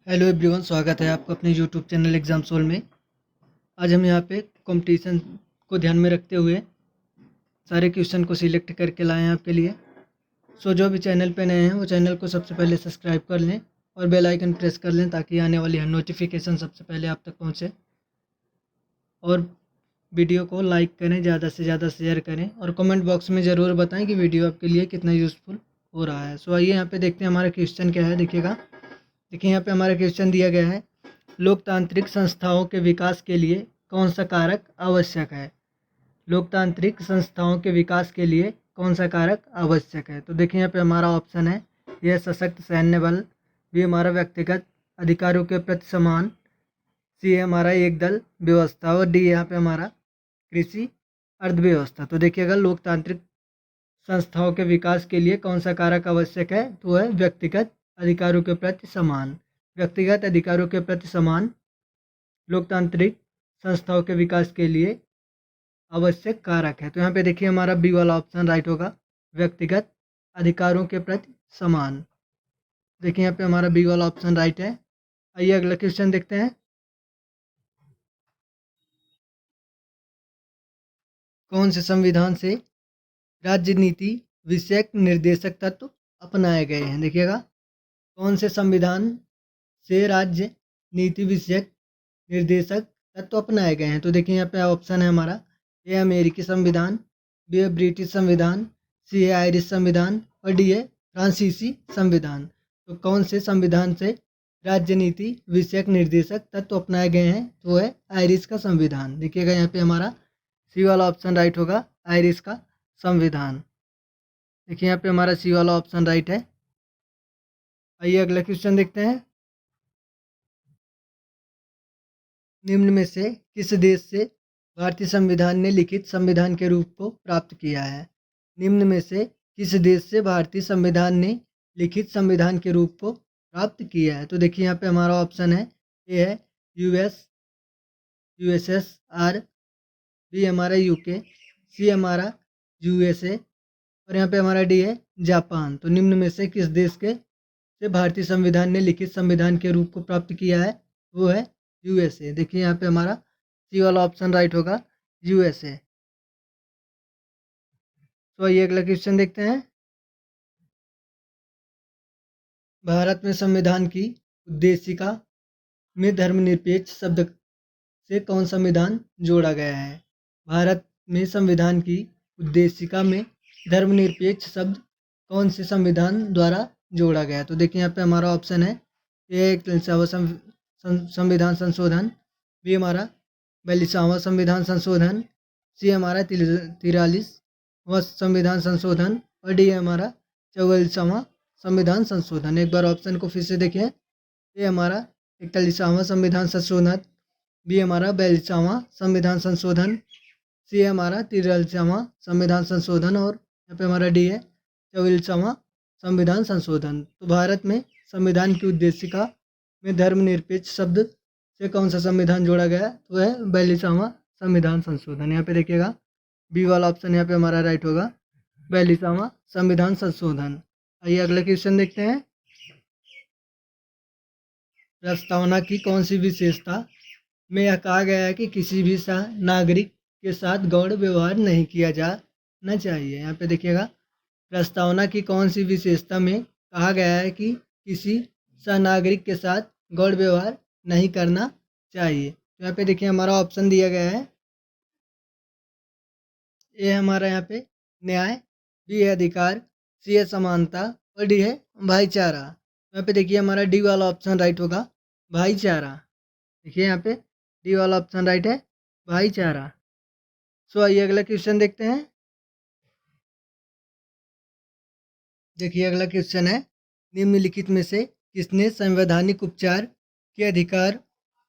Hello everyone, स्वागत है आपका अपने यूट्यूब चैनल एग्ज़ाम सोल में। आज हम यहाँ पे कंपटीशन को ध्यान में रखते हुए सारे क्वेश्चन को सिलेक्ट करके लाए हैं आपके लिए। सो जो भी चैनल पे नए हैं वो चैनल को सबसे पहले सब्सक्राइब कर लें और बेल आइकन प्रेस कर लें ताकि आने वाली हर नोटिफिकेशन सबसे पहले आप तक पहुँचे। और वीडियो को लाइक करें, ज़्यादा से ज़्यादा शेयर करें और कमेंट बॉक्स में ज़रूर बताएँ कि वीडियो आपके लिए कितना यूज़फुल हो रहा है। सो आइए यहाँ पे देखते हैं हमारा क्वेश्चन क्या है। देखिए यहाँ पे हमारा क्वेश्चन दिया गया है, लोकतांत्रिक संस्थाओं के विकास के लिए कौन सा कारक आवश्यक है। लोकतांत्रिक संस्थाओं के विकास के लिए कौन सा कारक आवश्यक है। तो देखिए यहाँ पे हमारा ऑप्शन है, यह सशक्त सैन्य बल, बी हमारा व्यक्तिगत अधिकारों के प्रति सम्मान, सी है हमारा एक दल व्यवस्था और डी यहाँ पे हमारा कृषि अर्थव्यवस्था। तो देखिएगा लोकतांत्रिक संस्थाओं के विकास के लिए कौन सा कारक आवश्यक है, तो है व्यक्तिगत अधिकारों के प्रति सम्मान। व्यक्तिगत अधिकारों के प्रति सम्मान लोकतांत्रिक संस्थाओं के विकास के लिए आवश्यक कारक है। तो यहाँ पे देखिए हमारा बी वाला ऑप्शन राइट होगा, व्यक्तिगत अधिकारों के प्रति सम्मान। देखिए यहाँ पे हमारा बी वाला ऑप्शन राइट है। आइए अगला क्वेश्चन देखते हैं। कौन से संविधान से राजनीति विषयक निर्देशक तत्व अपनाए गए हैं। देखिएगा कौन से संविधान से राज्य नीति विषयक निर्देशक तत्व अपनाए गए हैं। तो देखिए यहाँ पे ऑप्शन है हमारा, ए अमेरिकी संविधान, बी है ब्रिटिश संविधान, सी है आयरिश संविधान और डी है फ्रांसीसी संविधान। तो कौन से संविधान से राज्य नीति विषयक निर्देशक तत्व अपनाए गए हैं, तो है आयरिश का संविधान। देखिएगा यहाँ पे हमारा सी वाला ऑप्शन राइट होगा, आयरिश का संविधान। देखिए यहाँ पे हमारा सी वाला ऑप्शन राइट है। आइए अगला क्वेश्चन देखते हैं। निम्न में से किस देश से भारतीय संविधान ने लिखित संविधान के रूप को प्राप्त किया है। निम्न में से किस देश से भारतीय संविधान ने लिखित संविधान के रूप को प्राप्त किया है। तो देखिए यहाँ पे हमारा ऑप्शन है, ए है यूएसएसआर, बी हमारा यूके, सी हमारा यूएसए और यहाँ पे हमारा डी है जापान। तो निम्न में से किस देश के से भारतीय संविधान ने लिखित संविधान के रूप को प्राप्त किया है, वो है यूएसए। देखिए यहाँ पे हमारा सी वाला ऑप्शन राइट होगा, यूएसए। तो आइए अगला क्वेश्चन देखते हैं। भारत में संविधान की उद्देशिका में धर्मनिरपेक्ष शब्द से कौन संविधान जोड़ा गया है। भारत में संविधान की उद्देशिका में धर्मनिरपेक्ष शब्द कौन से संविधान द्वारा जोड़ा गया है। तो देखिए यहाँ पे हमारा ऑप्शन है, ए 41वां संविधान संशोधन, बी हमारा 42वां संविधान संशोधन, सी हमारा 43वां संविधान संशोधन और डी हमारा 44वां संविधान संशोधन। एक बार ऑप्शन को फिर से देखें, ए हमारा 41वां संविधान संशोधन, बी हमारा 42वां संविधान संशोधन, सी हमारा 43वां संविधान संशोधन और यहाँ पे हमारा डी है 44वां संविधान संशोधन। तो भारत में संविधान की उद्देशिका में धर्मनिरपेक्ष शब्द से कौन सा संविधान जोड़ा गया, तो है 42वां संविधान संशोधन। यहाँ पे देखिएगा बी वाला ऑप्शन यहाँ पे हमारा राइट होगा, 42वां संविधान संशोधन। आइए अगला क्वेश्चन देखते हैं। प्रस्तावना की कौन सी विशेषता में यह कहा गया है कि किसी भी नागरिक के साथ गौण व्यवहार नहीं किया जाना चाहिए। यहाँ पे देखिएगा प्रस्तावना की कौन सी विशेषता में कहा गया है कि किसी नागरिक के साथ गौण व्यवहार नहीं करना चाहिए। तो यहाँ पे देखिए हमारा ऑप्शन दिया गया है, ए हमारा यहाँ पे न्याय, बी है अधिकार, सी है समानता और डी है भाईचारा। यहाँ पे देखिए हमारा डी वाला ऑप्शन राइट होगा, भाईचारा। देखिए यहाँ पे डी वाला ऑप्शन राइट है, भाईचारा। सो आइए अगला क्वेश्चन देखते हैं। देखिए अगला क्वेश्चन है, निम्नलिखित में से किसने संवैधानिक उपचार के अधिकार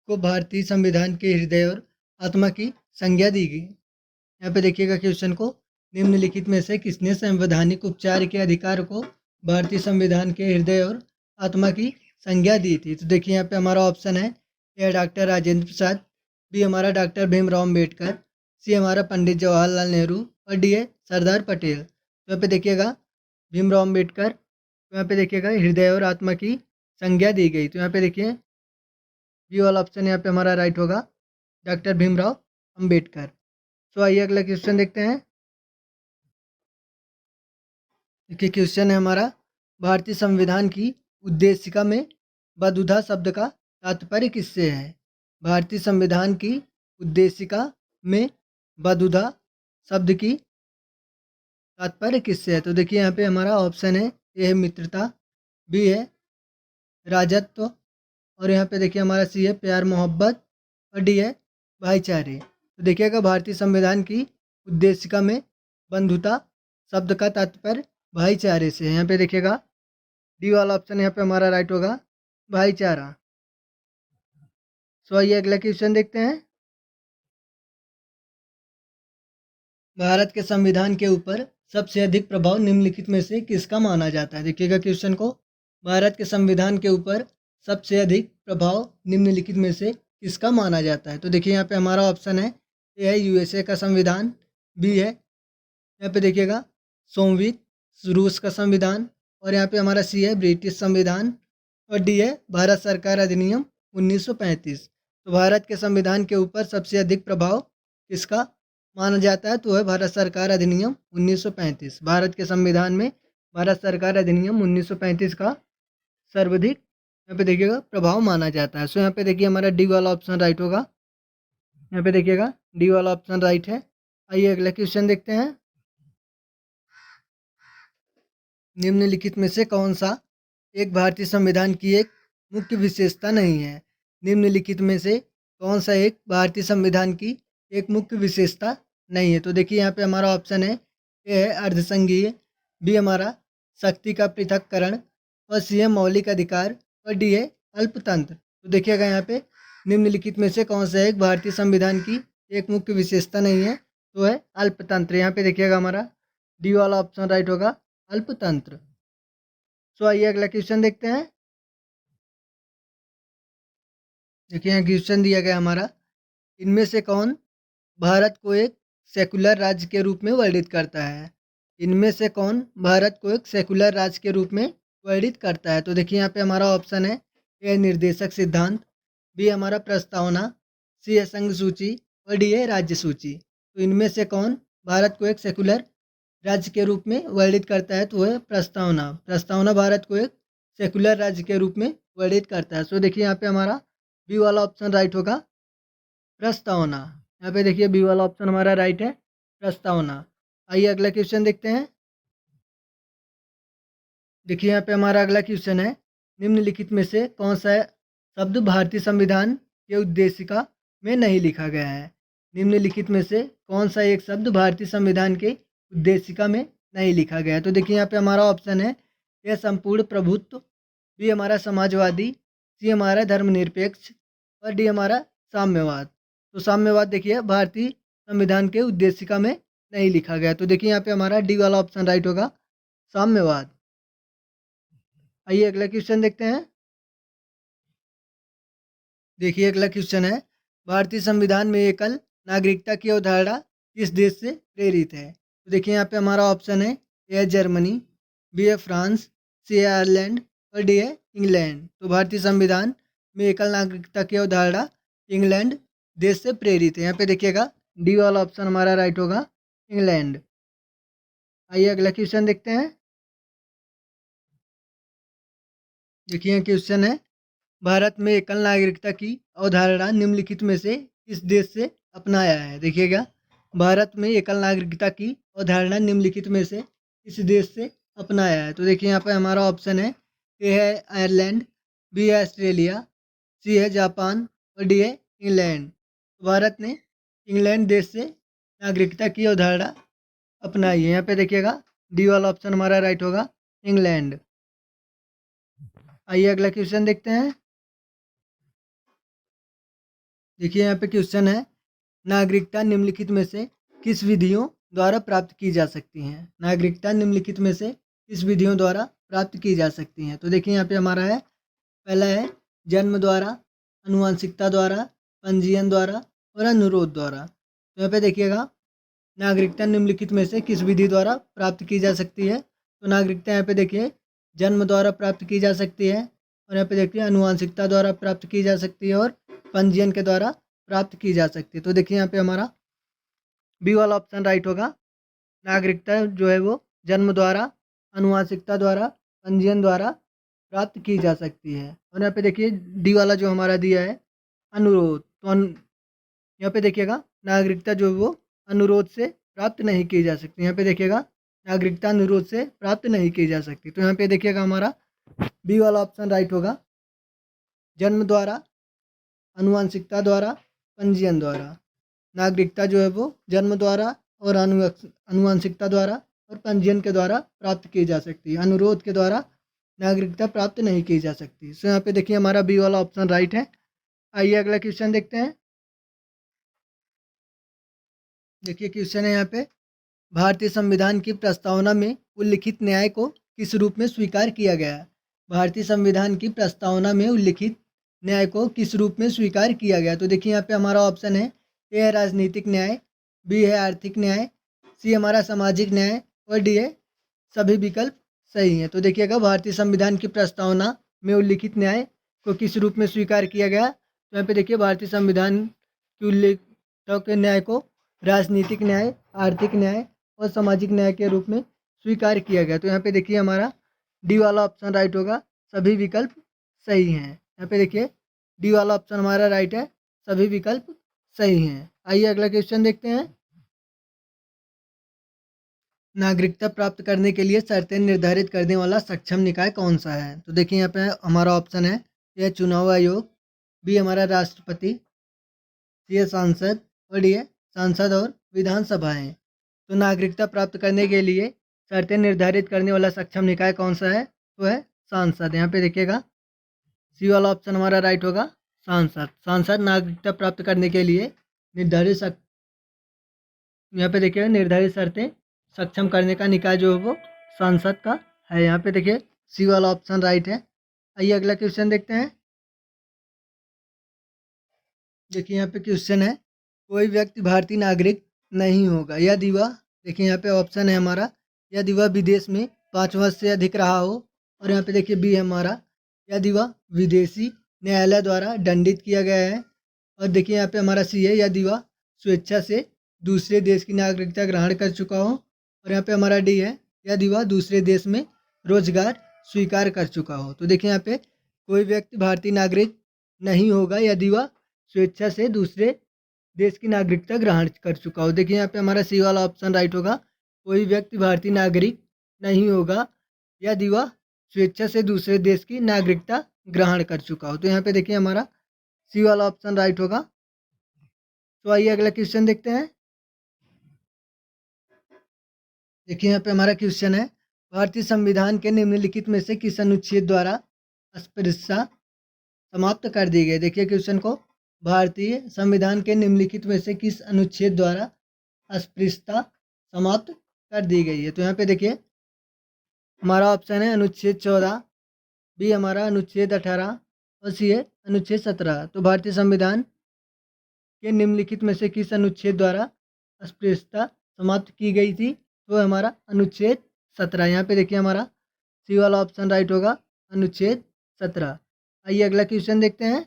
को भारतीय संविधान के हृदय और आत्मा की संज्ञा दी गई। यहाँ पे देखिएगा क्वेश्चन को, निम्नलिखित में से किसने संवैधानिक उपचार के अधिकार को भारतीय संविधान के हृदय और आत्मा की संज्ञा दी थी। तो देखिए यहाँ पे हमारा ऑप्शन है, ए डॉक्टर राजेंद्र प्रसाद, बी हमारा डॉक्टर भीमराव अम्बेडकर, सी हमारा पंडित जवाहरलाल नेहरू और डी है सरदार पटेल। तो यहाँ पे देखिएगा भीमराव अम्बेडकर, तो यहाँ पे देखिएगा हृदय और आत्मा की संज्ञा दी गई। तो यहाँ पे देखिए बी वाला ऑप्शन यहाँ पे हमारा राइट होगा, डॉक्टर भीमराव अंबेडकर। सो आइए अगला क्वेश्चन देखते हैं। देखिए क्वेश्चन है हमारा, भारतीय संविधान की उद्देशिका में बद्धा शब्द का तात्पर्य किससे है? भारतीय संविधान की उद्देशिका में बद्धा शब्द की तात्पर्य किससे है? तो देखिए यहाँ पे हमारा ऑप्शन है, ए है मित्रता, बी है राजत्व, और यहाँ पे देखिए हमारा सी है प्यार मोहब्बत, और डी है भाईचारे। तो देखिएगा भारतीय संविधान की उद्देशिका में बंधुता शब्द का तात्पर्य भाईचारे से है। यहाँ पे देखिएगा डी वाला ऑप्शन यहाँ पे हमारा राइट होगा, भाईचारा। सो आइए अगला क्वेश्चन देखते हैं। भारत के संविधान के ऊपर सबसे अधिक प्रभाव निम्नलिखित में से किसका माना जाता है? देखिएगा क्वेश्चन को, भारत के संविधान के ऊपर सबसे अधिक प्रभाव निम्नलिखित में से किसका माना जाता है? तो देखिए यहाँ पे हमारा ऑप्शन है, ए है यूएसए का संविधान, बी है यहाँ पे देखिएगा सोवियत रूस का संविधान, और यहाँ पे हमारा सी है ब्रिटिश संविधान, और डी है भारत सरकार अधिनियम 1935। तो भारत के संविधान के ऊपर सबसे अधिक प्रभाव किसका माना जाता है? तो है भारत सरकार अधिनियम 1935। भारत के संविधान में भारत सरकार अधिनियम 1935 का सर्वाधिक यहाँ पे देखिएगा प्रभाव माना जाता है। सो यहाँ पे देखिए हमारा डी वाला ऑप्शन राइट होगा। यहाँ पे देखिएगा डी वाला ऑप्शन राइट है। आइए अगला क्वेश्चन देखते हैं। निम्नलिखित में से कौन सा एक भारतीय संविधान की एक मुख्य विशेषता नहीं है? निम्नलिखित में से कौन सा एक भारतीय संविधान की एक मुख्य विशेषता नहीं है? तो देखिए यहाँ पे हमारा ऑप्शन है, ए है अर्धसंघीय, बी हमारा शक्ति का पृथक्करण, और सी है मौलिक अधिकार, और डी है अल्पतंत्र। तो देखिएगा यहाँ पे निम्नलिखित में से कौन सा एक भारतीय संविधान की एक मुख्य विशेषता नहीं है? तो है अल्पतंत्र। यहाँ पे देखिएगा हमारा डी वाला ऑप्शन राइट होगा, अल्पतंत्र। सो आइए अगला क्वेश्चन देखते हैं। देखिए यहाँ क्वेश्चन दिया गया हमारा, इनमें से कौन भारत को एक सेकुलर राज्य के रूप में वर्णित करता है? इनमें से कौन भारत को एक सेकुलर राज्य के रूप में वर्णित करता है? तो देखिए यहाँ पे हमारा ऑप्शन है, ए निर्देशक सिद्धांत, बी हमारा प्रस्तावना, सी है संघ सूची, और डी है राज्य सूची। तो इनमें से कौन भारत को एक सेकुलर राज्य के रूप में वर्णित करता है? तो है प्रस्तावना। प्रस्तावना भारत को एक सेकुलर राज्य के रूप में वर्णित करता है। सो देखिए यहाँ पे हमारा बी वाला ऑप्शन राइट होगा, प्रस्तावना। यहाँ पे देखिए बी वाला ऑप्शन हमारा राइट है, प्रस्तावना। आइए अगला क्वेश्चन देखते हैं। देखिए यहाँ पे हमारा अगला क्वेश्चन है, निम्नलिखित में से कौन सा शब्द भारतीय संविधान के उद्देशिका में नहीं लिखा गया है? निम्नलिखित में से कौन सा एक शब्द भारतीय संविधान के उद्देशिका में नहीं लिखा गया है? तो देखिए यहाँ पे हमारा ऑप्शन है, यह संपूर्ण प्रभुत्व, बी हमारा समाजवादी, सी हमारा धर्मनिरपेक्ष, और डी हमारा साम्यवाद। तो साम्यवाद देखिए भारतीय संविधान के उद्देशिका में नहीं लिखा गया। तो देखिए यहाँ पे हमारा डी वाला ऑप्शन राइट होगा, साम्यवाद। आइए अगला क्वेश्चन देखते हैं। देखिए अगला क्वेश्चन है, भारतीय संविधान में एकल नागरिकता की अवधारणा किस देश से प्रेरित है? तो देखिए यहाँ पे हमारा ऑप्शन है, ए है जर्मनी, बी है फ्रांस, सी है आयरलैंड, और डी है इंग्लैंड। तो भारतीय संविधान में एकल नागरिकता की अवधारणा इंग्लैंड देश से प्रेरित है। यहाँ पे देखिएगा डी वाला ऑप्शन हमारा राइट होगा, इंग्लैंड। आइए अगला क्वेश्चन देखते हैं। देखिए क्वेश्चन है, भारत में एकल नागरिकता की अवधारणा निम्नलिखित में से किस देश से अपनाया है? देखिएगा भारत में एकल नागरिकता की अवधारणा निम्नलिखित में से किस देश से अपनाया है? तो देखिए यहाँ पे हमारा ऑप्शन है, ए है आयरलैंड, बी है ऑस्ट्रेलिया, सी है जापान, और डी है इंग्लैंड। तो भारत ने इंग्लैंड देश से नागरिकता की अवधारणा अपनाई है। यहाँ पे देखिएगा डी वाला ऑप्शन हमारा राइट होगा, इंग्लैंड। आइए अगला क्वेश्चन देखते हैं। देखिए यहाँ पे क्वेश्चन है, नागरिकता निम्नलिखित में से किस विधियों द्वारा प्राप्त की जा सकती हैं? नागरिकता निम्नलिखित में से किस विधियों द्वारा प्राप्त की जा सकती हैं? तो देखिए यहाँ पे हमारा है, पहला है जन्म द्वारा, अनुवांशिकता द्वारा, पंजीयन द्वारा, और अनुरोध द्वारा। तो यहाँ पे देखिएगा नागरिकता निम्नलिखित में से किस विधि द्वारा प्राप्त की जा सकती है? तो नागरिकता यहाँ पे देखिए जन्म द्वारा प्राप्त की जा सकती है, और यहाँ पे देखिए आनुवंशिकता द्वारा प्राप्त की जा सकती है और पंजीयन के द्वारा प्राप्त की जा सकती है। तो देखिए यहाँ पे हमारा बी वाला ऑप्शन राइट होगा। नागरिकता जो है वो जन्म द्वारा, आनुवंशिकता द्वारा, पंजीयन द्वारा प्राप्त की जा सकती है। और यहाँ पे देखिए डी वाला जो हमारा दिया है अनुरोध, तो यहाँ पे देखिएगा नागरिकता जो है वो अनुरोध से प्राप्त नहीं की जा सकती। यहाँ पे देखिएगा नागरिकता अनुरोध से प्राप्त नहीं की जा सकती। तो यहाँ पे देखिएगा हमारा बी वाला ऑप्शन राइट होगा। जन्म द्वारा, आनुवंशिकता द्वारा, पंजीयन द्वारा। नागरिकता जो है वो जन्म द्वारा और आनुवंशिकता द्वारा और पंजीयन के द्वारा प्राप्त की जा सकती है। अनुरोध के द्वारा नागरिकता प्राप्त नहीं की जा सकती। सो यहाँ पे देखिए हमारा बी वाला ऑप्शन राइट है। आइए अगला क्वेश्चन देखते हैं। देखिए क्वेश्चन है यहाँ पे, भारतीय संविधान की प्रस्तावना में उल्लिखित न्याय को किस रूप में स्वीकार किया गया है? भारतीय संविधान की प्रस्तावना में उल्लिखित न्याय को किस रूप में स्वीकार किया गया? तो देखिए यहाँ पे हमारा ऑप्शन है, ए है राजनीतिक न्याय, बी है आर्थिक न्याय, सी हमारा सामाजिक न्याय और डी है सभी विकल्प सही हैं। तो देखिएगा भारतीय संविधान की प्रस्तावना में उल्लिखित न्याय को किस रूप में स्वीकार किया गया? तो यहाँ पे देखिए भारतीय संविधान की उल्लिखित न्याय को राजनीतिक न्याय, आर्थिक न्याय और सामाजिक न्याय के रूप में स्वीकार किया गया। तो यहाँ पे देखिए हमारा डी वाला ऑप्शन राइट होगा। सभी विकल्प सही हैं। यहाँ पे देखिए डी वाला ऑप्शन हमारा राइट है, सभी विकल्प सही हैं। आइए अगला क्वेश्चन देखते हैं। नागरिकता प्राप्त करने के लिए शर्तें निर्धारित करने वाला सक्षम निकाय कौन सा है? तो देखिए यहाँ पे हमारा ऑप्शन है, ए चुनाव आयोग, बी हमारा राष्ट्रपति, सी है सांसद और डी है सांसद और विधानसभाएं। तो नागरिकता प्राप्त करने के लिए शर्तें निर्धारित करने वाला सक्षम निकाय कौन सा है? तो है सांसद। यहाँ पे देखिएगा सी वाला ऑप्शन हमारा राइट होगा, सांसद। सांसद नागरिकता प्राप्त करने के लिए यहाँ पे देखिएगा निर्धारित शर्तें सक्षम करने का निकाय जो है वो सांसद का है। यहाँ पे देखिए सी वाला ऑप्शन राइट है। आइए अगला क्वेश्चन देखते हैं। देखिए यहाँ पे क्वेश्चन है, कोई व्यक्ति भारतीय नागरिक नहीं होगा यदि वह, देखिए यहाँ पे ऑप्शन है हमारा, यदि वह विदेश में 5 वर्ष से अधिक रहा हो। और यहाँ पे देखिए बी है हमारा, यदि वह विदेशी न्यायालय द्वारा दंडित किया गया है। और देखिए यहाँ पे हमारा सी है, यदि वह स्वेच्छा से दूसरे देश की नागरिकता ग्रहण कर चुका हो। और यहाँ पे हमारा डी है, यदि वह दूसरे देश में रोजगार स्वीकार कर चुका हो। तो देखिए यहाँ पे कोई व्यक्ति भारतीय नागरिक नहीं होगा यदि वह स्वेच्छा से दूसरे देश की नागरिकता ग्रहण कर चुका हो। देखिए यहाँ पे हमारा सी वाला ऑप्शन राइट होगा। कोई व्यक्ति भारतीय नागरिक नहीं होगा यदि वह स्वेच्छा से दूसरे देश की नागरिकता ग्रहण कर चुका हो। तो यहाँ पे देखिए हमारा सी वाला ऑप्शन राइट होगा। तो आइए अगला क्वेश्चन देखते हैं। देखिए यहाँ पे हमारा क्वेश्चन है, भारतीय संविधान के निम्नलिखित में से किस अनुच्छेद द्वारा अस्पृश्यता समाप्त कर दी गई? देखिए क्वेश्चन को, भारतीय संविधान के निम्नलिखित में से किस अनुच्छेद द्वारा अस्पृश्यता समाप्त कर दी गई है? तो यहाँ पे देखिए हमारा ऑप्शन है अनुच्छेद 14, बी हमारा अनुच्छेद 18 और सी है अनुच्छेद 17। तो भारतीय संविधान के निम्नलिखित में से किस अनुच्छेद द्वारा अस्पृश्यता समाप्त की गई थी? तो हमारा अनुच्छेद 17। यहाँ पे देखिए हमारा सी वाला ऑप्शन राइट होगा, अनुच्छेद 17। आइए अगला क्वेश्चन देखते हैं।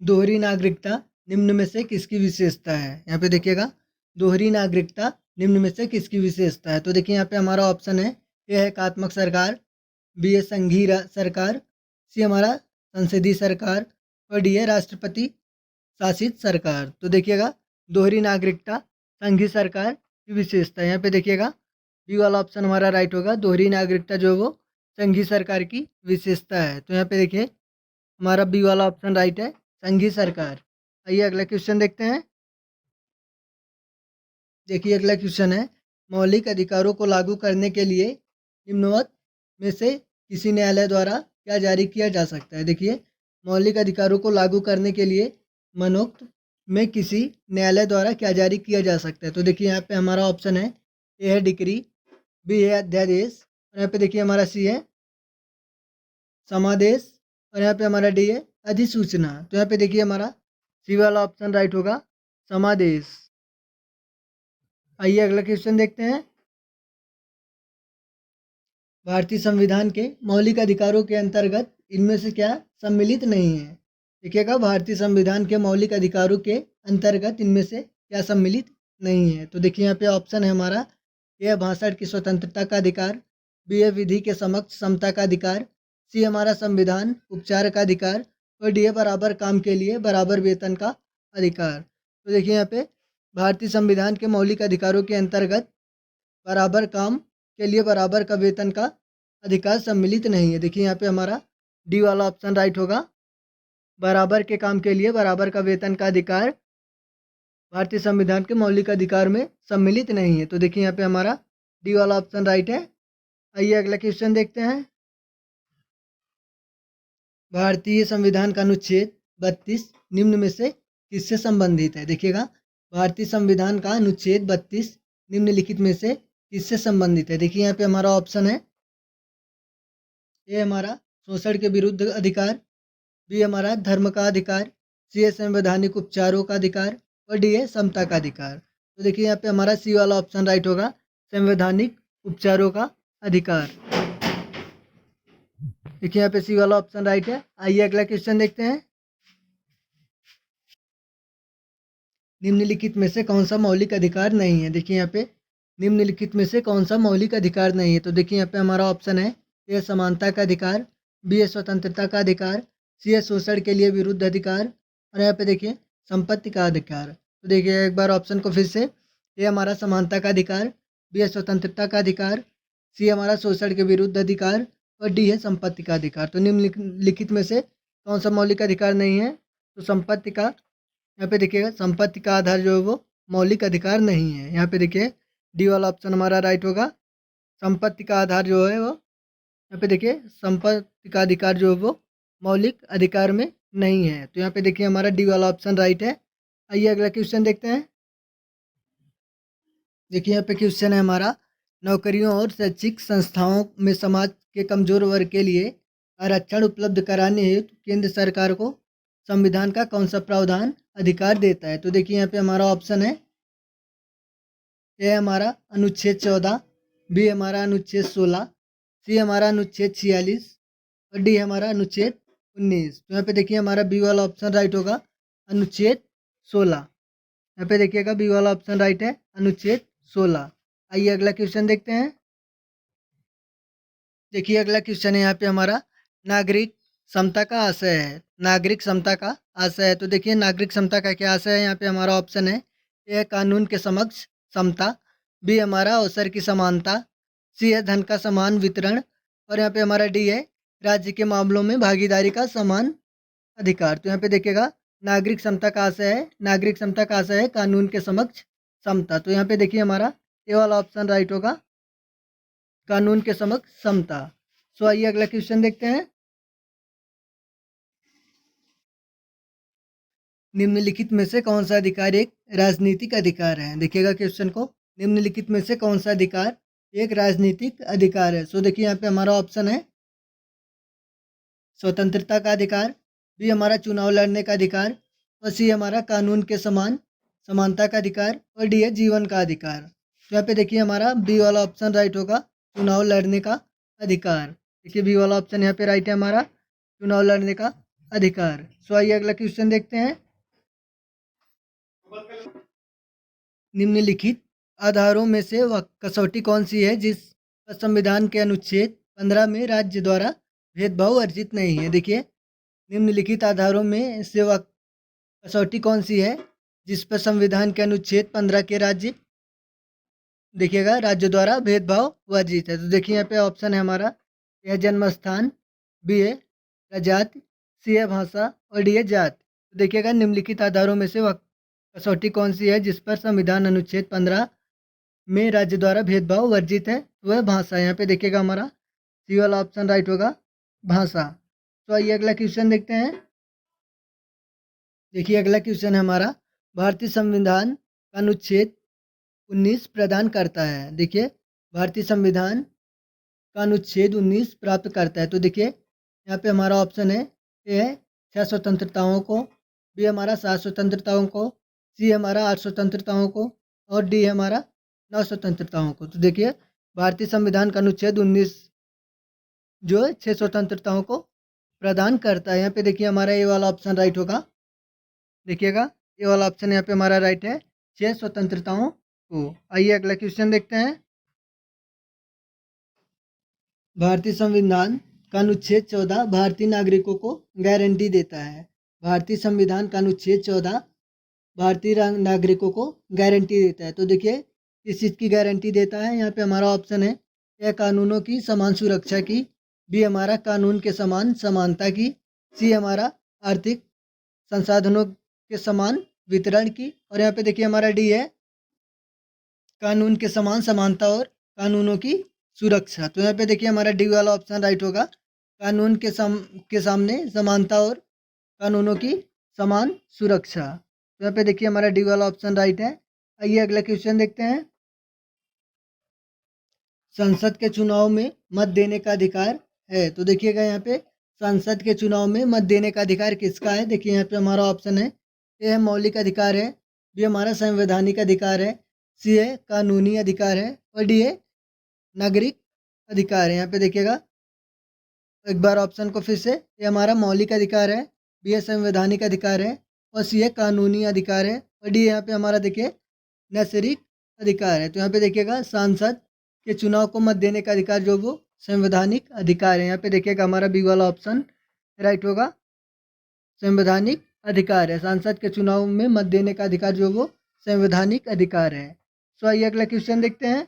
दोहरी नागरिकता निम्न में से किसकी विशेषता है? यहाँ पे देखिएगा दोहरी नागरिकता निम्न में से किसकी विशेषता है? तो देखिए यहाँ पे हमारा ऑप्शन है, ए है एकात्मक सरकार, बी है संघीय सरकार, सी हमारा संसदीय सरकार और डी है राष्ट्रपति शासित सरकार। तो देखिएगा दोहरी नागरिकता संघीय सरकार की विशेषता है। यहाँ पे देखिएगा बी वाला ऑप्शन हमारा राइट होगा। दोहरी नागरिकता जो है वो संघीय सरकार की विशेषता है। तो यहाँ पे देखिए हमारा बी वाला ऑप्शन राइट है, संघीय सरकार। आइए अगला क्वेश्चन देखते हैं। देखिए अगला क्वेश्चन है, मौलिक अधिकारों को लागू करने के लिए निम्नवत में से किसी न्यायालय द्वारा क्या जारी किया जा सकता है? देखिए मौलिक अधिकारों को लागू करने के लिए मनोक्त में किसी न्यायालय द्वारा क्या जारी किया जा सकता है? तो देखिए यहाँ पे हमारा ऑप्शन है, ए है डिक्री, बी है अध्यादेश और यहाँ पे देखिए हमारा सी है समादेश और यहाँ पे हमारा डी है अधिसूचना। तो यहाँ पे देखिए हमारा सी वाला ऑप्शन राइट होगा, समादेश। आइए अगला क्वेश्चन देखते हैं। भारतीय संविधान के मौलिक अधिकारों के अंतर्गत इनमें से क्या सम्मिलित नहीं है? देखिएगा, भारतीय संविधान के मौलिक अधिकारों के अंतर्गत इनमें से क्या सम्मिलित नहीं है? तो देखिए यहाँ पे ऑप्शन है हमारा, ए है भाषण की स्वतंत्रता का अधिकार, बी है विधि के समक्ष समता का अधिकार, सी हमारा संविधान उपचार का अधिकार और डी है बराबर काम के लिए बराबर वेतन का अधिकार। तो देखिए यहाँ पे भारतीय संविधान के मौलिक अधिकारों के अंतर्गत बराबर काम के लिए बराबर का वेतन का अधिकार सम्मिलित नहीं है। देखिए यहाँ पे हमारा डी वाला ऑप्शन राइट होगा। बराबर के काम के लिए बराबर का वेतन का अधिकार भारतीय संविधान के मौलिक अधिकार में सम्मिलित नहीं है। तो देखिए यहाँ पे हमारा डी वाला ऑप्शन राइट है। आइए अगला क्वेश्चन देखते हैं। भारतीय संविधान का अनुच्छेद 32 निम्न में से किससे संबंधित है? देखिएगा, भारतीय संविधान का अनुच्छेद 32 निम्नलिखित में से किससे संबंधित है? देखिए यहाँ पे हमारा ऑप्शन है, ए हमारा शोषण के विरुद्ध अधिकार, बी हमारा धर्म का अधिकार, सी है संवैधानिक उपचारों का अधिकार और डी है समता का अधिकार। तो देखिए यहाँ पे हमारा सी वाला ऑप्शन राइट होगा, संवैधानिक उपचारों का अधिकार। देखिए यहाँ पे सी वाला ऑप्शन राइट है। आइए अगला क्वेश्चन देखते हैं। निम्नलिखित में से कौन सा मौलिक अधिकार नहीं है? देखिए यहाँ पे निम्नलिखित में से कौन सा मौलिक अधिकार नहीं है? तो देखिए यहाँ पे हमारा ऑप्शन है, ए समानता का अधिकार, बी है स्वतंत्रता का अधिकार, सी है शोषण के लिए विरुद्ध अधिकार और यहाँ पे देखिए संपत्ति का अधिकार। तो देखिए एक बार ऑप्शन को फिर से, ए हमारा समानता का अधिकार, बी है स्वतंत्रता का अधिकार, सी हमारा शोषण के विरुद्ध अधिकार और डी है संपत्ति का अधिकार। तो निम्नलिखित में से कौन सा मौलिक अधिकार नहीं है? तो संपत्ति का, यहाँ पे देखिएगा संपत्ति का आधार जो है वो मौलिक अधिकार नहीं है। यहाँ पे देखिए डी वाला ऑप्शन हमारा राइट होगा। संपत्ति का आधार जो है वो, यहाँ पे देखिए संपत्ति का अधिकार जो है वो मौलिक अधिकार में नहीं है। तो यहाँ पे देखिए हमारा डी वाला ऑप्शन राइट है। आइए अगला क्वेश्चन देखते हैं। देखिए यहाँ पे क्वेश्चन है हमारा, नौकरियों और शैक्षिक संस्थाओं में समाज के कमजोर वर्ग के लिए आरक्षण उपलब्ध कराने हेतु केंद्र सरकार को संविधान का कौन सा प्रावधान अधिकार देता है? तो देखिए यहाँ पे हमारा ऑप्शन है, ए हमारा अनुच्छेद 14, बी हमारा अनुच्छेद 16, सी हमारा अनुच्छेद 46 और डी हमारा अनुच्छेद 19। तो यहाँ पे देखिए हमारा बी वाला ऑप्शन राइट होगा, अनुच्छेद 16। यहाँ पे देखिएगा बी वाला ऑप्शन राइट है, अनुच्छेद 16। आइए अगला क्वेश्चन देखते हैं। देखिए अगला क्वेश्चन है यहाँ पे हमारा, नागरिक समता का आशय है। नागरिक समता का आशय है। तो देखिए नागरिक समता का क्या आशय है? यहाँ पे हमारा ऑप्शन है, ए कानून के समक्ष समता, बी हमारा अवसर की समानता, सी है धन का समान वितरण और यहाँ पे हमारा डी है राज्य के मामलों में भागीदारी का समान अधिकार। तो यहाँ पे देखिएगा नागरिक समता का आशय है, नागरिक समता का आशय है कानून के समक्ष समता। तो यहाँ पे देखिए हमारा ए वाला ऑप्शन राइट होगा, कानून के समक्ष समता। सो आइए अगला क्वेश्चन देखते हैं। निम्नलिखित में से कौन सा अधिकार एक राजनीतिक अधिकार है? देखिएगा क्वेश्चन को, निम्नलिखित में से कौन सा अधिकार एक राजनीतिक अधिकार है? सो देखिए यहाँ पे हमारा ऑप्शन है, स्वतंत्रता का अधिकार, बी हमारा चुनाव लड़ने का अधिकार और सी हमारा कानून के समान समानता का अधिकार और डी है जीवन का अधिकार। तो यहाँ पे देखिए हमारा बी वाला ऑप्शन राइट होगा, चुनाव लड़ने का अधिकार। देखिए बी वाला ऑप्शन यहाँ पे राइट है हमारा, चुनाव लड़ने का अधिकार। सो आइए अगला क्वेश्चन देखते हैं। निम्नलिखित आधारों में से वह कसौटी कौन सी है जिस पर संविधान के अनुच्छेद 15 में राज्य द्वारा भेदभाव वर्जित नहीं है? देखिए निम्नलिखित आधारों में से वह कसौटी कौन सी है जिस पर संविधान के अनुच्छेद 15 के राज्य, देखिएगा राज्य द्वारा भेदभाव वर्जित है। तो देखिए यहाँ पे ऑप्शन है हमारा, यह जन्म स्थान, बी है प्रजाति, सी है भाषा और डी है जात। तो देखिएगा निम्नलिखित आधारों में से वह कसौटी कौन सी है जिस पर संविधान अनुच्छेद 15 में राज्य द्वारा भेदभाव वर्जित है? वह भाषा। यहाँ पे देखिएगा हमारा सी वाला ऑप्शन राइट होगा, भाषा। तो आइए अगला क्वेश्चन देखते हैं। देखिए अगला क्वेश्चन है हमारा, भारतीय संविधान का अनुच्छेद 19 प्रदान करता है। देखिए भारतीय संविधान का अनुच्छेद 19 प्राप्त करता है। तो देखिए यहाँ पे हमारा ऑप्शन है, ए है 6 स्वतंत्रताओं को, बी हमारा 7 स्वतंत्रताओं को, सी हमारा 8 स्वतंत्रताओं को और डी हमारा 9 स्वतंत्रताओं को। तो देखिए भारतीय संविधान का अनुच्छेद 19 जो 6 स्वतंत्रताओं को प्रदान करता है। यहाँ पे देखिए हमारा ये वाला ऑप्शन राइट होगा। देखिएगा ये वाला ऑप्शन यहाँ पे हमारा राइट है, 6 स्वतंत्रताओं को। आइए अगला क्वेश्चन देखते हैं। भारतीय संविधान का अनुच्छेद 14 भारतीय नागरिकों को गारंटी देता है। भारतीय संविधान का अनुच्छेद 14 भारतीय नागरिकों को गारंटी देता है। तो देखिए किस चीज़ की गारंटी देता है। यहाँ पे हमारा ऑप्शन है ए कानूनों की समान सुरक्षा की, बी हमारा कानून के समान समानता की, सी हमारा आर्थिक संसाधनों के समान वितरण की, और यहाँ पे देखिए हमारा डी है कानून के समान समानता और कानूनों की सुरक्षा। तो यहाँ पे देखिए हमारा डी वाला ऑप्शन राइट होगा, कानून के सामने समानता और कानूनों की समान सुरक्षा। तो यहाँ पे देखिए हमारा डी वाला ऑप्शन राइट है। आइए अगला क्वेश्चन देखते हैं। संसद के चुनाव में मत देने का अधिकार है। तो देखिएगा यहाँ पे संसद के चुनाव में मत देने का अधिकार किसका है। देखिए यहाँ पे हमारा ऑप्शन है ए है मौलिक अधिकार है, बी हमारा संवैधानिक अधिकार है, सी है कानूनी अधिकार है, और डी है नागरिक अधिकार है। यहाँ पे देखिएगा एक बार ऑप्शन को फिर से, ये हमारा मौलिक अधिकार है, बी है संवैधानिक अधिकार है, और सी है कानूनी अधिकार है, और डी यहाँ पे हमारा देखिए नागरिक अधिकार है। तो यहाँ पे देखिएगा सांसद के चुनाव को मत देने का अधिकार जो वो संवैधानिक अधिकार है। यहाँ पे देखिएगा हमारा बी वाला ऑप्शन राइट होगा, संवैधानिक अधिकार है। सांसद के चुनाव में मत देने का अधिकार जो वो संवैधानिक अधिकार है। सो आइए अगला क्वेश्चन देखते हैं।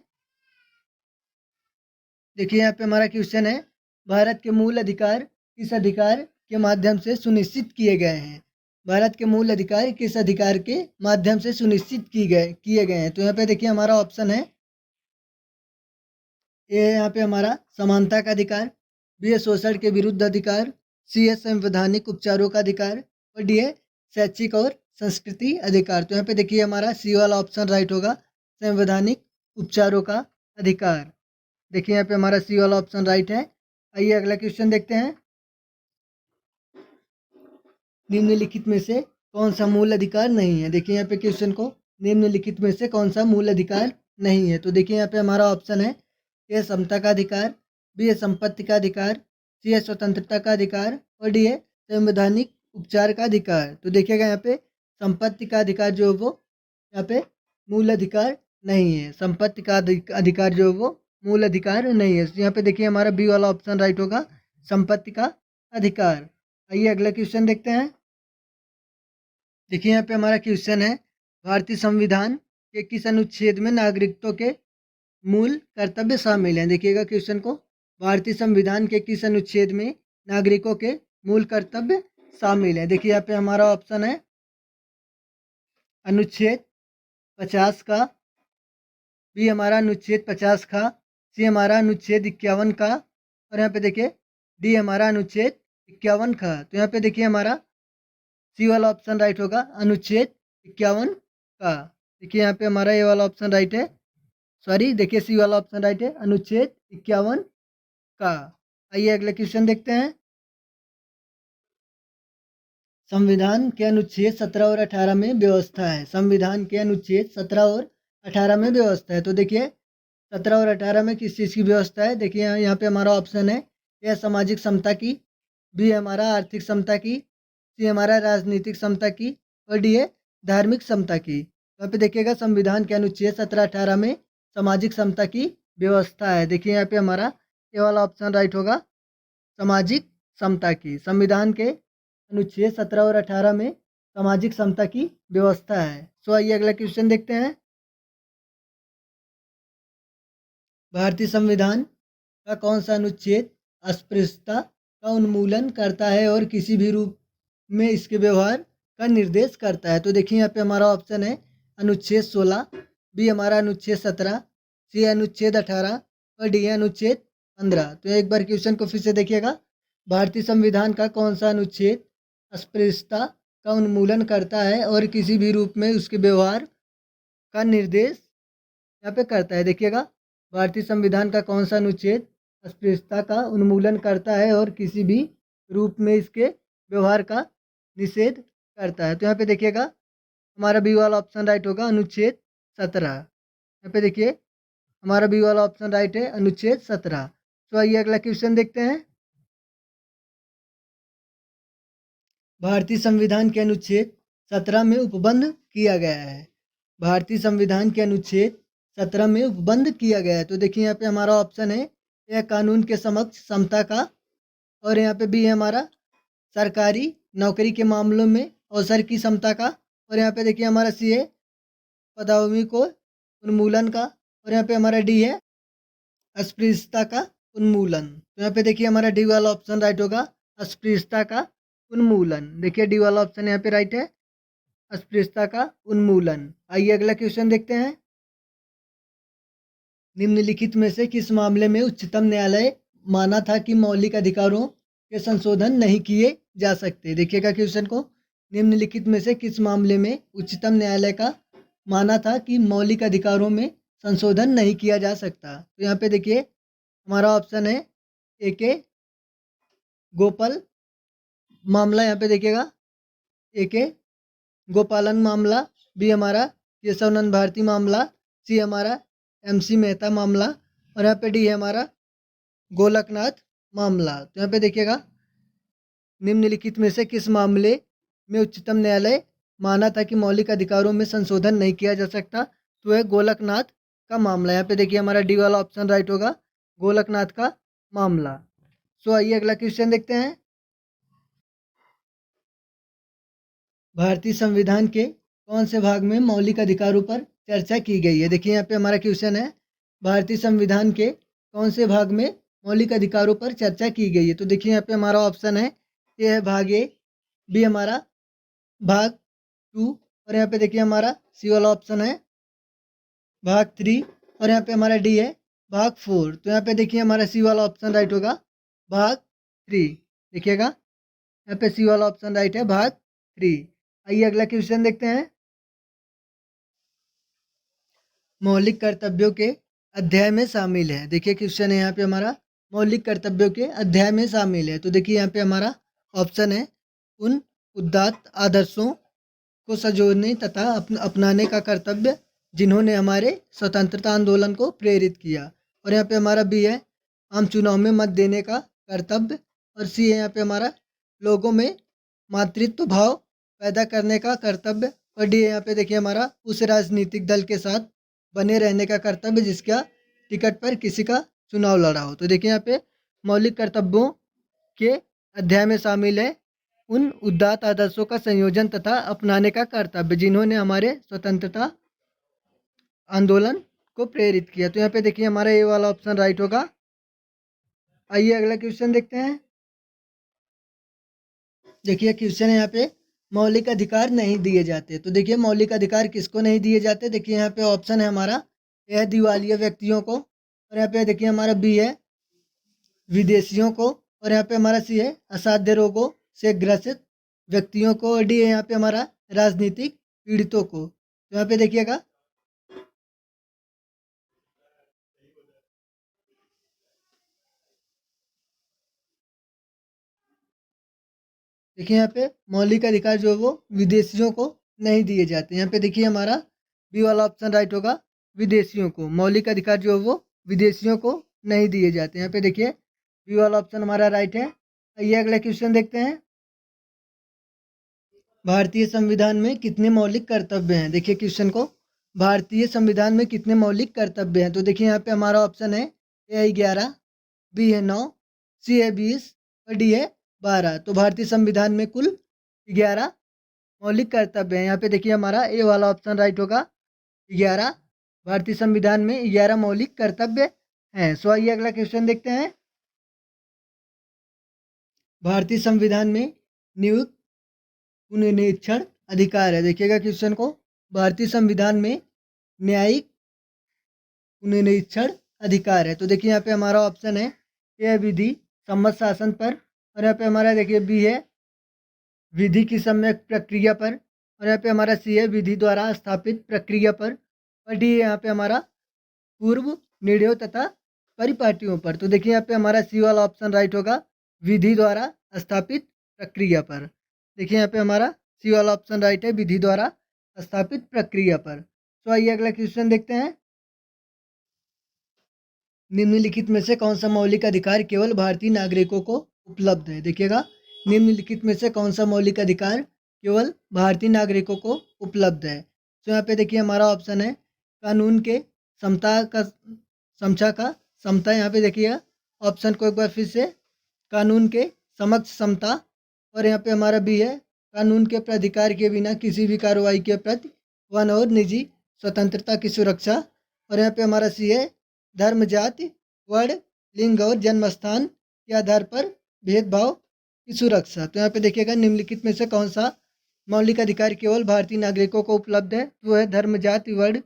देखिए यहाँ पे हमारा क्वेश्चन है, भारत के मूल अधिकार किस अधिकार के माध्यम से सुनिश्चित किए गए हैं। भारत के मूल अधिकार किस अधिकार के माध्यम से सुनिश्चित किए गए हैं। तो यहाँ पे देखिए हमारा ऑप्शन है ए है यहाँ पे हमारा समानता का अधिकार, बी है शोषण के विरुद्ध अधिकार, सी है संवैधानिक उपचारों का अधिकार, और डी है शैक्षिक और संस्कृति अधिकार। तो यहाँ पे देखिए हमारा सी वाला ऑप्शन राइट होगा, संवैधानिक उपचारों का अधिकार। देखिए यहाँ पे हमारा सी वाला ऑप्शन राइट है। आइए अगला क्वेश्चन देखते हैं। निम्नलिखित में से कौन सा मूल अधिकार नहीं है। देखिए यहाँ पे क्वेश्चन को, निम्नलिखित में से कौन सा मूल अधिकार नहीं है। तो देखिए यहाँ पे हमारा ऑप्शन है ए समता का अधिकार, बी है संपत्ति का अधिकार, सी है स्वतंत्रता का अधिकार, और डी है संवैधानिक उपचार का अधिकार। तो देखिएगा यहाँ पे संपत्ति का अधिकार जो वो यहाँ पे मूल अधिकार नहीं है। संपत्ति का अधिकार जो वो मूल अधिकार नहीं है। यहाँ पे देखिए हमारा बी वाला ऑप्शन राइट होगा, संपत्ति का अधिकार। आइए अगला क्वेश्चन देखते हैं। देखिए यहाँ पे हमारा क्वेश्चन है, भारतीय संविधान के किस अनुच्छेद में नागरिकत्व के मूल कर्तव्य शामिल हैं। देखिएगा क्वेश्चन को, भारतीय संविधान के किस अनुच्छेद में नागरिकों के मूल कर्तव्य शामिल हैं। देखिए यहाँ पे हमारा ऑप्शन है अनुच्छेद 50 का, बी हमारा अनुच्छेद 50 का, सी हमारा अनुच्छेद 51 का, और यहाँ पे देखिए डी हमारा अनुच्छेद 51 का। तो यहाँ पे देखिए हमारा सी वाला ऑप्शन राइट होगा, अनुच्छेद 51 का। देखिए यहाँ पे हमारा ये वाला ऑप्शन राइट है, सॉरी देखिए सी वाला ऑप्शन राइट है, अनुच्छेद 51 का। आइए अगले क्वेश्चन देखते हैं। संविधान के अनुच्छेद 17 और 18 में व्यवस्था है। संविधान के अनुच्छेद 17 और 18 में व्यवस्था है। तो देखिए 17 और 18 में किस चीज़ की व्यवस्था है। देखिए यहाँ पे हमारा ऑप्शन है ए सामाजिक समता की, बी हमारा आर्थिक समता की, सी हमारा राजनीतिक समता की, और डी है धार्मिक समता की। यहाँ पे देखिएगा संविधान के अनुच्छेद 17-18 में सामाजिक समता की व्यवस्था है। देखिए यहाँ पे हमारा ये वाला ऑप्शन राइट होगा, सामाजिक समता की। संविधान के अनुच्छेद 17 और 18 में सामाजिक समता की व्यवस्था है। सो आइए अगला क्वेश्चन देखते हैं। भारतीय संविधान का कौन सा अनुच्छेद अस्पृश्यता का उन्मूलन करता है और किसी भी रूप में इसके व्यवहार का निर्देश करता है। तो देखिए यहाँ पे हमारा ऑप्शन है अनुच्छेद 16, बी हमारा अनुच्छेद 17, सी अनुच्छेद 18, और डी अनुच्छेद 15। तो एक बार क्वेश्चन को फिर से देखिएगा, भारतीय संविधान का कौन सा अनुच्छेद अस्पृश्यता का उन्मूलन करता है और किसी भी रूप में उसके व्यवहार का निर्देश यहाँ पे करता है। देखिएगा भारतीय संविधान का कौन सा अनुच्छेद अस्पृश्यता का उन्मूलन करता है और किसी भी रूप में इसके व्यवहार का निषेध करता है। तो यहाँ पे देखिएगा हमारा बी वाला ऑप्शन राइट होगा, अनुच्छेद 17। यहाँ पे देखिए हमारा बी वाला ऑप्शन राइट है, अनुच्छेद 17। तो आइए अगला क्वेश्चन देखते हैं। भारतीय संविधान के अनुच्छेद 17 में उपबंध किया गया है। भारतीय संविधान के अनुच्छेद 17 में उपबंध किया गया है। तो देखिए यहाँ पे हमारा ऑप्शन है यह कानून के समक्ष समता का, और यहाँ पे बी है हमारा सरकारी नौकरी के मामलों में अवसर की समता का, और यहाँ पे देखिए हमारा सी है पदावमी को उन्मूलन का, और यहाँ पे हमारा डी है अस्पृश्यता का उन्मूलन। तो यहाँ पे देखिए हमारा डी वाला ऑप्शन राइट होगा, अस्पृश्यता का उन्मूलन। देखिए डी वाला ऑप्शन यहाँ पे राइट है, अस्पृश्यता का उन्मूलन। आइए अगला क्वेश्चन देखते हैं। निम्नलिखित में से किस मामले में उच्चतम न्यायालय माना था कि मौलिक अधिकारों के संशोधन नहीं किए जा सकते। देखिएगा क्वेश्चन को, निम्नलिखित में से किस मामले में उच्चतम न्यायालय का माना था कि मौलिक अधिकारों में संशोधन नहीं किया जा सकता। तो यहाँ पे देखिए हमारा ऑप्शन है ए के गोपाल मामला, यहाँ पे देखिएगा ए के गोपालन मामला, बी हमारा केशवनंद भारती मामला, सी हमारा MC मेहता मामला, और यहाँ पे डी है हमारा गोलकनाथ मामला। तो यहाँ पे देखिएगा निम्नलिखित में से किस मामले में उच्चतम न्यायालय माना था कि मौलिक अधिकारों में संशोधन नहीं किया जा सकता। तो है गोलकनाथ का मामला। यहाँ पे देखिए हमारा डी वाला ऑप्शन राइट होगा, गोलकनाथ का मामला। सो आइए अगला क्वेश्चन देखते हैं। भारतीय संविधान के कौन से भाग में मौलिक अधिकारों पर चर्चा की गई है। देखिए यहाँ पे हमारा क्वेश्चन है भारतीय संविधान के कौन से भाग में मौलिक अधिकारों पर चर्चा की गई है। तो देखिए यहाँ पे हमारा ऑप्शन है ए है भाग ए, बी हमारा भाग 2, और यहाँ पे देखिए हमारा सी वाला ऑप्शन है भाग 3, और यहाँ पे हमारा डी है भाग 4। तो यहाँ पे देखिए हमारा सी वाला ऑप्शन राइट होगा, भाग 3। देखिएगा यहाँ पे सी वाला ऑप्शन राइट है, भाग 3। आइए अगला क्वेश्चन देखते हैं। मौलिक कर्तव्यों के अध्याय में शामिल है। देखिए क्वेश्चन है यहाँ पे हमारा मौलिक कर्तव्यों के अध्याय में शामिल है। तो देखिए यहाँ पे हमारा ऑप्शन है उन उदात्त आदर्शों को संजोने तथा अपनाने का कर्तव्य जिन्होंने हमारे स्वतंत्रता आंदोलन को प्रेरित किया, और यहाँ पे हमारा बी है आम चुनाव में मत देने का कर्तव्य, और सी है यहाँ पे हमारा लोगों में मातृत्व भाव पैदा करने का कर्तव्य, और डी है यहाँ पे देखिए हमारा उस राजनीतिक दल के साथ बने रहने का कर्तव्य जिसका टिकट पर किसी का चुनाव लड़ा हो। तो देखिए यहाँ पे मौलिक कर्तव्यों के अध्याय में शामिल है उन उदात्त आदर्शों का संयोजन तथा अपनाने का कर्तव्य जिन्होंने हमारे स्वतंत्रता आंदोलन को प्रेरित किया। तो यहाँ पे देखिए हमारा ये वाला ऑप्शन राइट होगा। आइए अगला क्वेश्चन देखते हैं। देखिए क्वेश्चन है यहाँ पे मौलिक अधिकार नहीं दिए जाते। तो देखिए मौलिक अधिकार किसको नहीं दिए जाते। देखिए यहाँ पे ऑप्शन है हमारा ए है दिवालिया व्यक्तियों को, और यहाँ पे देखिए हमारा बी है विदेशियों को, और यहाँ पे हमारा सी है असाध्य रोगों से ग्रसित व्यक्तियों को, और डी है यहाँ पे हमारा राजनीतिक पीड़ितों को। तो यहाँ पे देखिएगा देखिए यहाँ पे मौलिक अधिकार जो है वो विदेशियों को नहीं दिए जाते। यहाँ पे देखिए हमारा बी वाला ऑप्शन राइट होगा, विदेशियों को मौलिक अधिकार जो है वो विदेशियों को नहीं दिए जाते। यहाँ पे देखिए बी वाला ऑप्शन हमारा राइट है। ये अगला क्वेश्चन देखते हैं। भारतीय संविधान में कितने मौलिक कर्तव्य हैं। देखिए क्वेश्चन को, भारतीय संविधान में कितने मौलिक कर्तव्य हैं। तो देखिए यहाँ पे हमारा ऑप्शन है ए है 11, बी है 9, सी है 20, और डी है 12। तो भारतीय संविधान में कुल 11 मौलिक कर्तव्य हैं। यहाँ पे देखिए हमारा ए वाला ऑप्शन राइट होगा, 11। भारतीय संविधान में 11 मौलिक कर्तव्य हैं। सो आइए अगला क्वेश्चन देखते हैं। भारतीय संविधान में नियुक्त पुनरीक्षण अधिकार है। देखिएगा क्वेश्चन को, भारतीय संविधान में न्यायिक पुनरीक्षण अधिकार है। तो देखिए यहाँ पे हमारा ऑप्शन है ए है विधि सम्मत शासन पर, और यहाँ पे हमारा देखिए बी है विधि की सम्यक प्रक्रिया पर, और यहाँ पे हमारा सी है विधि द्वारा स्थापित प्रक्रिया पर, और डी है यहाँ पे हमारा पूर्व निर्णयों तथा परिपाटियों पर। तो देखिए यहाँ पे हमारा सी वाला ऑप्शन राइट होगा, विधि द्वारा स्थापित प्रक्रिया पर। देखिए यहाँ पे हमारा सी वाला ऑप्शन राइट है, विधि द्वारा स्थापित प्रक्रिया पर। तो आइए अगला क्वेश्चन देखते हैं। निम्नलिखित में से कौन सा मौलिक अधिकार केवल भारतीय नागरिकों को उपलब्ध है? देखिएगा, निम्नलिखित में से कौन सा मौलिक अधिकार केवल भारतीय नागरिकों को उपलब्ध है? तो यहाँ पे देखिए हमारा ऑप्शन है कानून के समता। यहाँ पे देखिए ऑप्शन को एक बार फिर से, कानून के समक्ष समता। और यहाँ पे हमारा बी है कानून के प्राधिकार के बिना किसी भी कार्रवाई के प्रति वन और निजी स्वतंत्रता की सुरक्षा। और यहाँ पे हमारा सी है धर्म, जाति, वर्ण, लिंग और जन्म स्थान के आधार पर भेदभाव की सुरक्षा। तो यहाँ पे देखिएगा निम्नलिखित में से कौन सा मौलिक अधिकार केवल भारतीय नागरिकों को उपलब्ध है? वो है धर्म, जाति, वर्ण,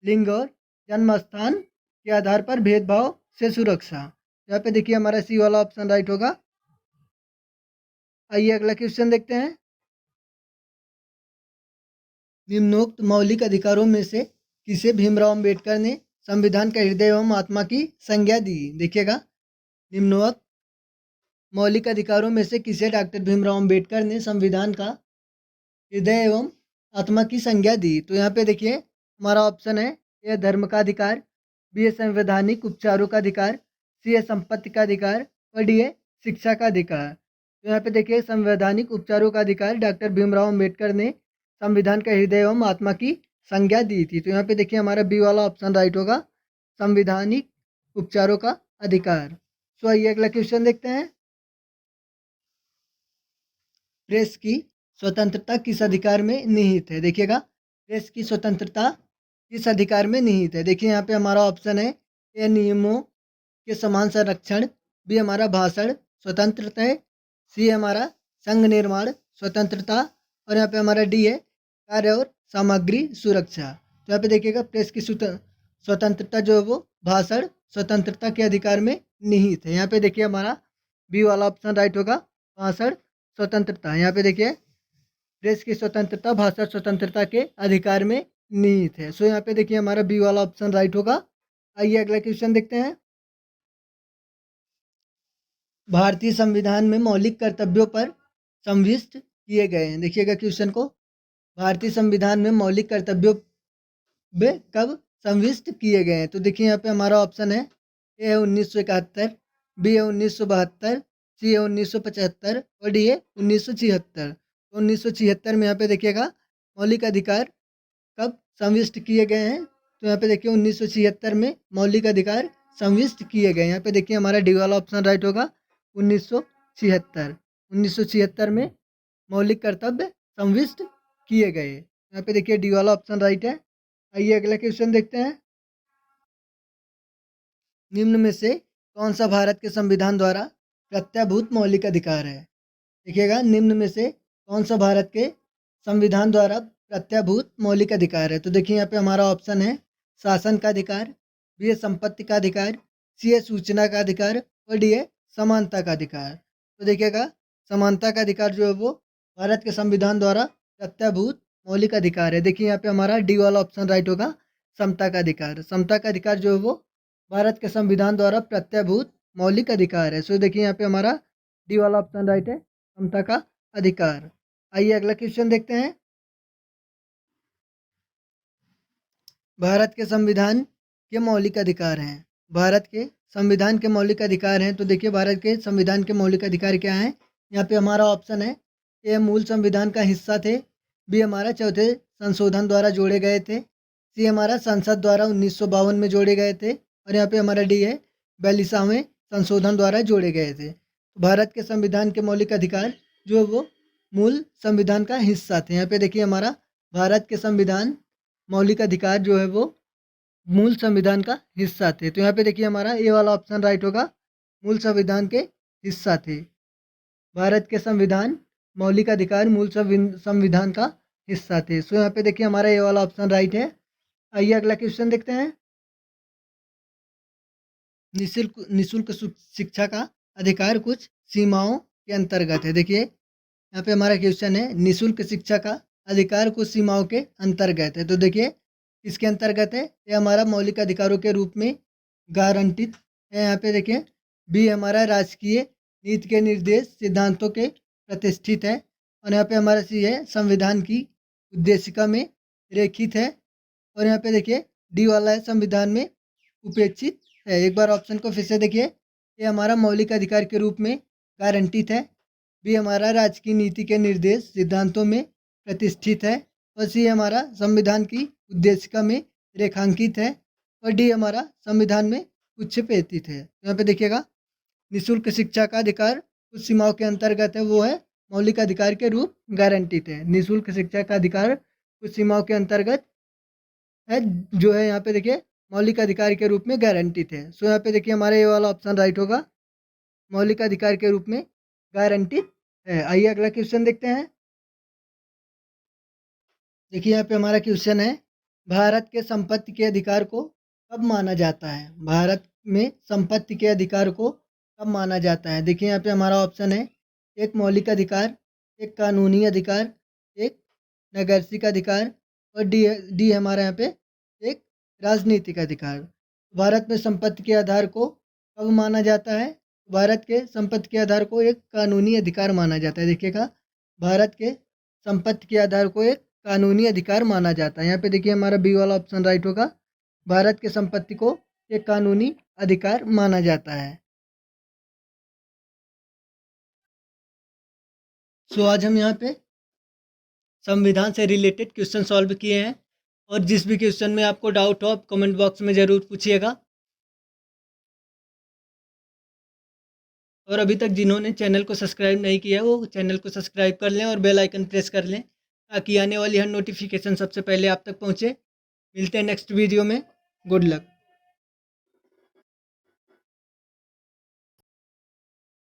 लिंग और जन्म स्थान के आधार पर भेदभाव से सुरक्षा। यहाँ पे देखिए हमारा सी वाला ऑप्शन राइट होगा। आइए अगला क्वेश्चन देखते हैं। निम्नोक्त मौलिक अधिकारों में से किसे भीमराव अंबेडकर ने संविधान का हृदय एवं आत्मा की संज्ञा दी? देखिएगा, निम्नोक्त मौलिक अधिकारों में से किसे डॉक्टर भीमराव अंबेडकर ने संविधान का हृदय एवं आत्मा की संज्ञा दी? तो यहाँ पे देखिए हमारा ऑप्शन है ए धर्म का अधिकार, बी है संवैधानिक उपचारों का अधिकार, सी है संपत्ति का अधिकार और डी है शिक्षा का अधिकार। तो यहाँ पे देखिए संवैधानिक उपचारों का अधिकार डॉक्टर भीमराव अंबेडकर ने संविधान का हृदय एवं आत्मा की संज्ञा दी थी। तो यहाँ पे देखिए हमारा बी वाला ऑप्शन राइट होगा, संवैधानिक उपचारों का अधिकार। सो आइए अगला क्वेश्चन देखते हैं। प्रेस की स्वतंत्रता किस अधिकार में निहित है? देखिएगा, प्रेस की स्वतंत्रता किस अधिकार में निहित है? देखिए यहाँ पे हमारा ऑप्शन है ए नियमों के समान संरक्षण, बी हमारा भाषण स्वतंत्रता है, सी हमारा संघ निर्माण स्वतंत्रता और यहाँ पे हमारा डी है कार्य और सामग्री सुरक्षा। तो यहाँ पे देखिएगा प्रेस की स्वतंत्रता जो है वो भाषण स्वतंत्रता के अधिकार में निहित है। यहाँ पे देखिए हमारा बी वाला ऑप्शन राइट होगा, भाषण स्वतंत्रता। यहाँ पे देखिए प्रेस की स्वतंत्रता भाषा स्वतंत्रता के अधिकार में निहित है। सो यहाँ पे देखिए हमारा बी वाला ऑप्शन राइट होगा। आइए अगला क्वेश्चन देखते हैं। भारतीय संविधान में मौलिक कर्तव्यों पर संविष्ट किए गए हैं। देखिएगा क्वेश्चन को, भारतीय संविधान में मौलिक कर्तव्यों में कब संविष्ट किए गए हैं? तो देखिए यहाँ पे हमारा ऑप्शन है ए है 1971, बी है 1972, सी है 1975 और डी है 1976। तो 1976 में यहाँ पे देखिएगा मौलिक अधिकार कब संविष्ट किए गए हैं? तो यहाँ पे देखिए 1976 में मौलिक अधिकार संविष्ट किए गए। यहाँ पे देखिए हमारा डी वाला ऑप्शन राइट होगा, 1976 में मौलिक कर्तव्य संविष्ट किए गए। यहाँ पे देखिए डी वाला ऑप्शन राइट है। आइए अगला क्वेश्चन देखते हैं। निम्न में से कौन सा भारत के संविधान द्वारा प्रत्याभूत मौलिक अधिकार है? देखिएगा, निम्न में से कौन सा भारत के संविधान द्वारा प्रत्याभूत मौलिक अधिकार है? तो देखिए यहाँ पे हमारा ऑप्शन है शासन का अधिकार, बी है संपत्ति का अधिकार, सी है सूचना का अधिकार और डी है समानता का अधिकार। तो देखिएगा समानता का अधिकार जो है वो भारत के संविधान द्वारा प्रत्याभूत मौलिक अधिकार है। देखिए यहाँ पे हमारा डी वाला ऑप्शन राइट होगा, समता का अधिकार। समता का अधिकार जो है वो भारत के संविधान द्वारा प्रत्याभूत मौलिक अधिकार है। सो देखिए यहाँ पे हमारा डी वाला ऑप्शन राइट है, समता का अधिकार। आइए अगला क्वेश्चन देखते हैं। भारत के संविधान के मौलिक अधिकार हैं। भारत के संविधान के मौलिक अधिकार हैं। तो देखिए भारत के संविधान के मौलिक अधिकार क्या हैं? यहाँ पे हमारा ऑप्शन है ए मूल संविधान का हिस्सा थे, बी हमारा चौथे संशोधन द्वारा जोड़े गए थे, सी हमारा संसद द्वारा 1952 में जोड़े गए थे और यहाँ पे हमारा डी है 42वें संशोधन द्वारा जोड़े गए थे। तो भारत के संविधान के मौलिक अधिकार जो है वो मूल संविधान का हिस्सा थे। यहाँ पे देखिए हमारा भारत के संविधान मौलिक अधिकार जो है वो मूल संविधान का हिस्सा थे। तो यहाँ पे देखिए हमारा ए वाला ऑप्शन राइट होगा, मूल संविधान के हिस्सा थे। भारत के संविधान मौलिक अधिकार मूल संविधान का हिस्सा थे। सो यहाँ पे देखिए हमारा ए वाला ऑप्शन राइट है। आइए अगला क्वेश्चन देखते हैं। निःशुल्क शिक्षा का अधिकार कुछ सीमाओं के अंतर्गत है। देखिए यहाँ पे हमारा क्वेश्चन है निःशुल्क शिक्षा का अधिकार कुछ सीमाओं के अंतर्गत है। तो देखिए इसके अंतर्गत है, ये हमारा मौलिक अधिकारों के रूप में गारंटित है। यहाँ पे देखिए बी हमारा राजकीय नीति के निर्देश सिद्धांतों के प्रतिष्ठित है और यहाँ पे हमारा सी है संविधान की उद्देशिका में रेखित है और यहाँ पे देखिए डी वाला है संविधान में उपेक्षित है। एक बार ऑप्शन को फिर से देखिए। ए हमारा मौलिक अधिकार के रूप में गारंटित है। बी हमारा राजकीय नीति के निर्देश सिद्धांतों में प्रतिष्ठित है। और सी हमारा संविधान की उद्देशिका में रेखांकित है। और डी हमारा संविधान में उच्छेदित है। यहाँ पे देखिएगा, निःशुल्क शिक्षा का अधिकार कुछ सीमाओं के अंतर्गत है, वो है मौलिक अधिकार के रूप गारंटित है। निःशुल्क शिक्षा का अधिकार कुछ सीमाओं के अंतर्गत है, जो है यहाँ पे देखिए मौलिक अधिकार के रूप में गारंटित है। सो यहाँ पे देखिए हमारा ये वाला ऑप्शन राइट होगा, मौलिक अधिकार के रूप में गारंटित है। आइए अगला क्वेश्चन देखते हैं। देखिए यहाँ पे हमारा क्वेश्चन है, भारत के संपत्ति के अधिकार को कब माना जाता है? भारत में संपत्ति के अधिकार को कब माना जाता है? देखिए यहाँ पे हमारा ऑप्शन है, एक मौलिक अधिकार, एक कानूनी अधिकार, एक नागरिक अधिकार और डी हमारा यहाँ पे एक राजनीतिक अधिकार। भारत में संपत्ति के आधार को कब माना जाता है? भारत के संपत्ति के आधार को एक कानूनी अधिकार माना जाता है। देखिएगा, भारत के संपत्ति के आधार को एक कानूनी अधिकार माना जाता है। यहाँ पे देखिए हमारा बी वाला ऑप्शन राइट होगा, भारत के संपत्ति को एक कानूनी अधिकार माना जाता है। सो आज हम यहाँ पे संविधान से रिलेटेड क्वेश्चन सॉल्व किए हैं। और जिस भी क्वेश्चन में आपको डाउट हो, आप कमेंट बॉक्स में ज़रूर पूछिएगा। और अभी तक जिन्होंने चैनल को सब्सक्राइब नहीं किया वो चैनल को सब्सक्राइब कर लें और बेल आइकन प्रेस कर लें, ताकि आने वाली हर नोटिफिकेशन सबसे पहले आप तक पहुँचे। मिलते हैं नेक्स्ट वीडियो में। Good luck.